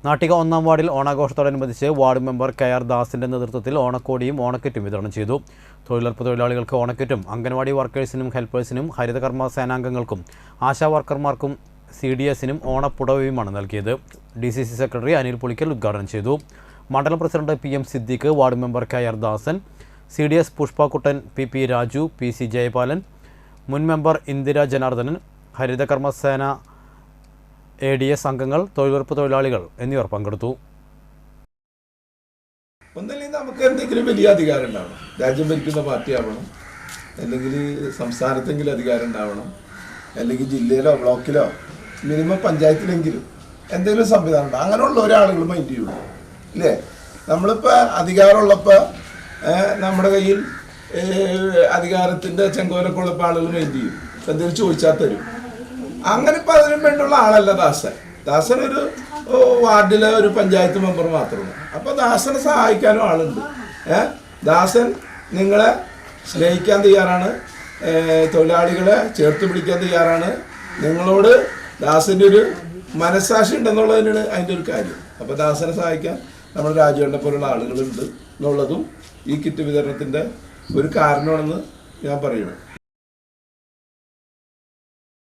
നാട്ടിക 1-ാം വാർഡിൽ ഓണാഘോഷത്തോടനുബന്ധിച്ച് ward member K R. ദാസിന്റെ നേതൃത്വത്തിൽ ഓണക്കോടിയും ഓണക്കിറ്റും വിതരണം ചെയ്തു. തൊഴിലുറപ്പ് തൊഴിലാളികൾക്ക് ഓണക്കിറ്റും അംഗൻവാടി വർക്കേഴ്സിനും ഹെൽപ്പേഴ്സിനും ഹരിതകർമ്മ സേനാംഗങ്ങൾക്കും ആശാ വർക്കർമാർക്കും CDSനും ഓണപ്പുടവയുമാണ് നൽകിയത്. DCC സെക്രട്ടറി അനിൽ പുളിക്കൽ ഉദ്ഘാടനം ചെയ്തു. മണ്ഡലം president PM Siddique, ward member KR. Dasan, CDS Pushpakuttan, PP Raju, PC Jayapalan, മുൻ മെമ്പർ ഇന്ദിര ജനാർദ്ദനൻ, ഹരിതകർമ്മ സേന ADS അംഗങ്ങൾ, തൊഴിലുറപ്പ് തൊഴിലാളികൾ എന്നിവർ പങ്കെടുത്തു. ഒന്നല്ലെങ്കിൽ നമുക്ക് എന്തെങ്കിലും വലിയ അധികാരം ഉണ്ടാവണം, രാജ്യം ഭരിക്കുന്ന പാർട്ടി ആവണം, അല്ലെങ്കിൽ സംസ്ഥാനത്തെങ്കിലും അധികാരം ഉണ്ടാവണം, അല്ലെങ്കിൽ ജില്ലയിലോ ബ്ലോക്കിലോ മിനിമം പഞ്ചായത്തിലെങ്കിലും എന്തെങ്കിലും സംവിധാനം ഉണ്ടാവും. അങ്ങനെയുള്ള ഒരാളുകൾ മൈൻഡ് ചെയ്യുള്ളൂ ഇല്ലേ? നമ്മളിപ്പോൾ അധികാരമുള്ളപ്പോൾ നമ്മുടെ കയ്യിൽ അധികാരത്തിൻ്റെ ചെങ്കോലൊക്കെ ഉള്ളപ്പോൾ ആളുകൾ മൈൻഡ് ചെയ്യും, എന്തെങ്കിലും ചോദിച്ചാൽ തരും. അങ്ങനെ ഇപ്പം അതിനും വേണ്ടിയുള്ള ആളല്ല ദാസൻ. ദാസൻ ഒരു വാർഡിലെ ഒരു പഞ്ചായത്ത് മെമ്പർ മാത്രമാണ്. അപ്പോൾ ദാസനെ സഹായിക്കാനും ആളുണ്ട്. ദാസൻ നിങ്ങളെ സ്നേഹിക്കാൻ തയ്യാറാണ്, തൊഴിലാളികളെ ചേർത്ത് പിടിക്കാൻ തയ്യാറാണ്. നിങ്ങളോട് ദാസൻ്റെ ഒരു മനസ്സാക്ഷി ഉണ്ടെന്നുള്ളതിനാണ് അതിൻ്റെ ഒരു കാര്യം. അപ്പോൾ ദാസനെ സഹായിക്കാൻ നമ്മുടെ രാജുവിനെ പോലുള്ള ആളുകളുണ്ട് എന്നുള്ളതും ഈ കിറ്റ് വിതരണത്തിൻ്റെ ഒരു കാരണമാണെന്ന് ഞാൻ പറയുന്നു.